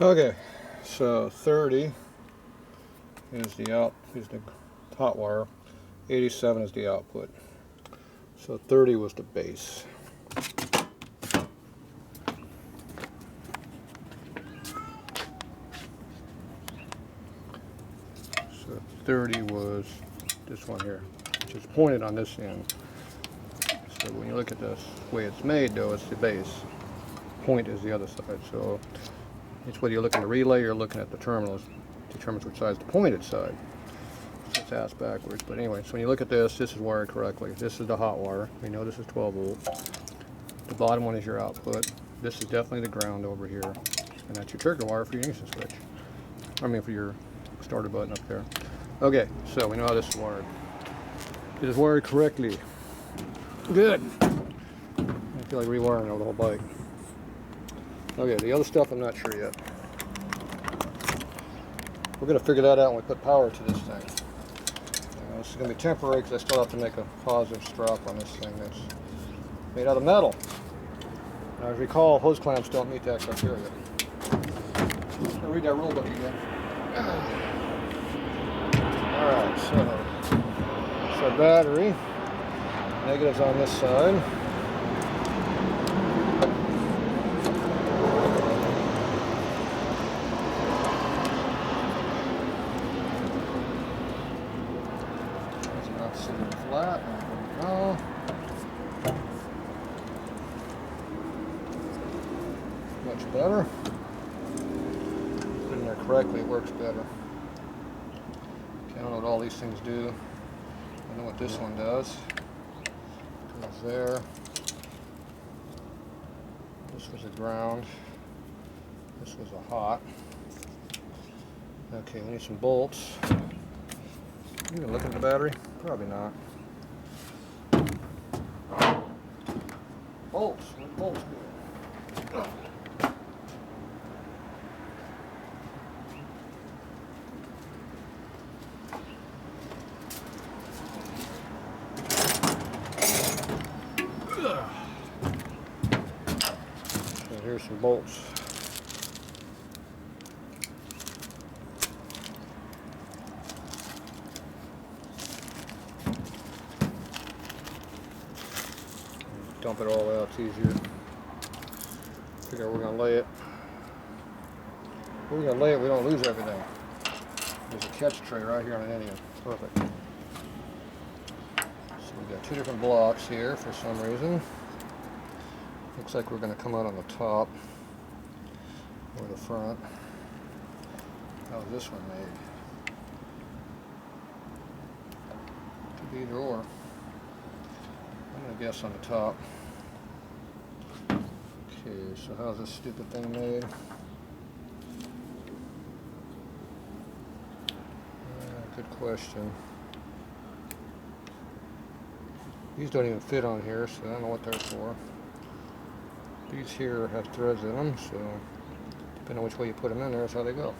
Okay, so 30 is the hot wire, 87 is the output. So 30 was the base. So 30 was this one here, which is pointed on this end. So when you look at this, the way it's made though, it's the base. Point is the other side. So it's whether you're looking at the relay or looking at the terminals, determines which side is the pointed side. So it's ass backwards. But anyway, so when you look at this is wired correctly. This is the hot wire. We know this is 12 volt. The bottom one is your output. This is definitely the ground over here. And that's your trigger wire for your ignition switch. I mean for your starter button up there. Okay, so we know how this is wired. It is wired correctly. Good. I feel like rewiring over the whole bike. Okay, the other stuff I'm not sure yet. We're going to figure that out when we put power to this thing. This is going to be temporary because I still have to make a positive strap on this thing that's made out of metal. Now, as you recall, hose clamps don't meet that criteria. I'll read that rule book again. Alright, so battery, negatives on this side. Flat, no. Much better. Put it in there correctly, it works better. Okay, I don't know what all these things do. I know what this one does. Goes there. This was a ground. This was a hot. Okay, we need some bolts. You gonna look at the battery? Probably not. Bolts. What bolts do? So here's some bolts. Dump it all out, it's easier. Figure out where we're going to lay it. Where we're going to lay it, we don't lose everything. There's a catch tray right here on an Indian. Perfect. So we've got two different blocks here for some reason. Looks like we're going to come out on the top or the front. How was this one made? Could be either or. I'm going to guess on the top. Okay, so how's this stupid thing made? Good question. These don't even fit on here, so I don't know what they're for. These here have threads in them, so depending on which way you put them in there, that's how they go.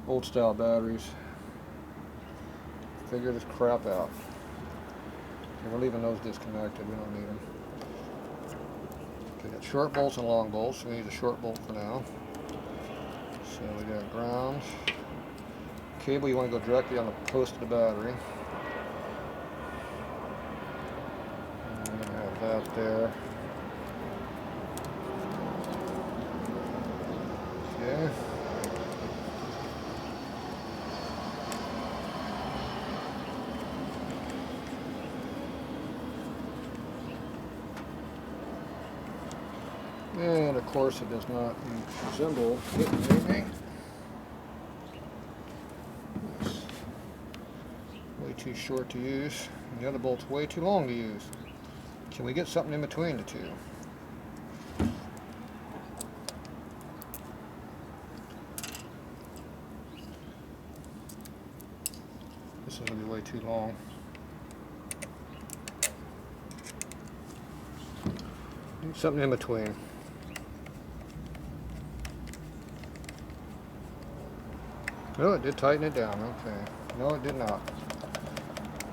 Old style batteries. Figure this crap out. Okay, we're leaving those disconnected, we don't need them. Okay, got short bolts and long bolts, so we need a short bolt for now. So we got ground. Cable, you want to go directly on the post of the battery. And we have that there. Okay. And of course it does not resemble anything. It's way too short to use, and the other bolt's way too long to use. Can we get something in between the two? This is going to be way too long. Need something in between. Oh, it did tighten it down. Okay. No, it did not.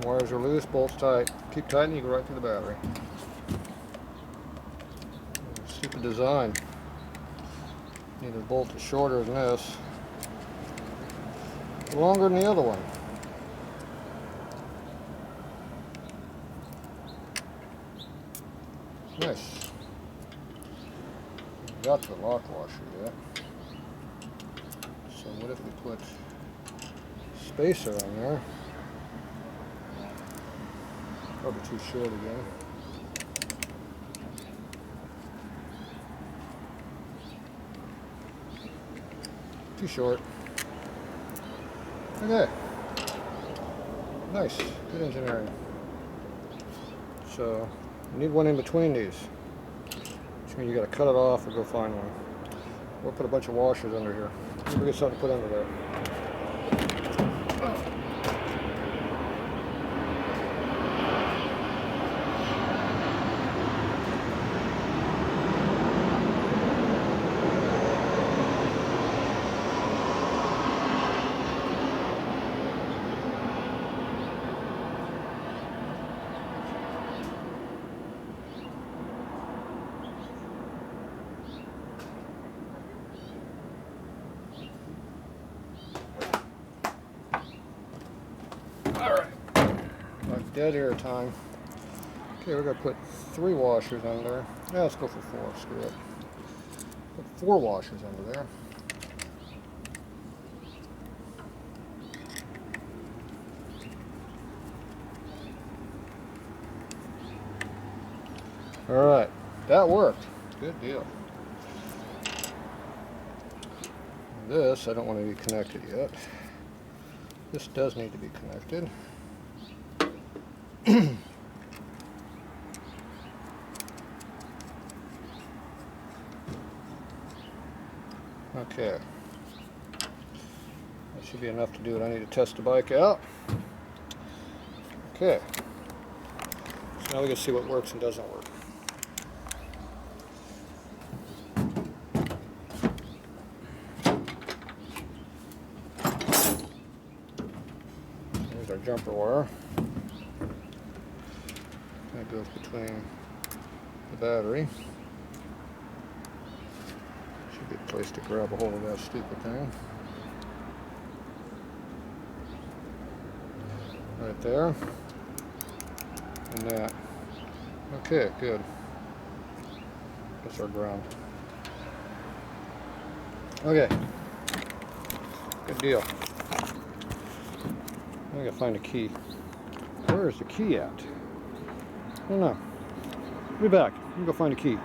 Wires are loose, bolts tight. Keep tightening, you go right through the battery. Stupid design. Need a bolt that's shorter than this. Longer than the other one. Nice. Got the lock washer yet. So what if we put spacer on there? Probably too short again. Too short. Okay. Nice. Good engineering. So, you need one in between these. Which means you gotta cut it off or go find one. We'll put a bunch of washers under here. Maybe get something to put under there. Dead air time. Okay, we're gonna put 3 washers under there. Yeah, let's go for 4. Screw it. Put 4 washers under there. All right, that worked. Good deal. This I don't want to be connected yet. This does need to be connected. Okay, that should be enough to do it. I need to test the bike out. Okay, so now we can see what works and doesn't work. There's our jumper wire. That goes between the battery. Should be a place to grab a hold of that stupid thing. Right there. And that. Okay, good. That's our ground. Okay. Good deal. I gotta find a key. Where is the key at? I don't know. Be back. I'm gonna go find a key.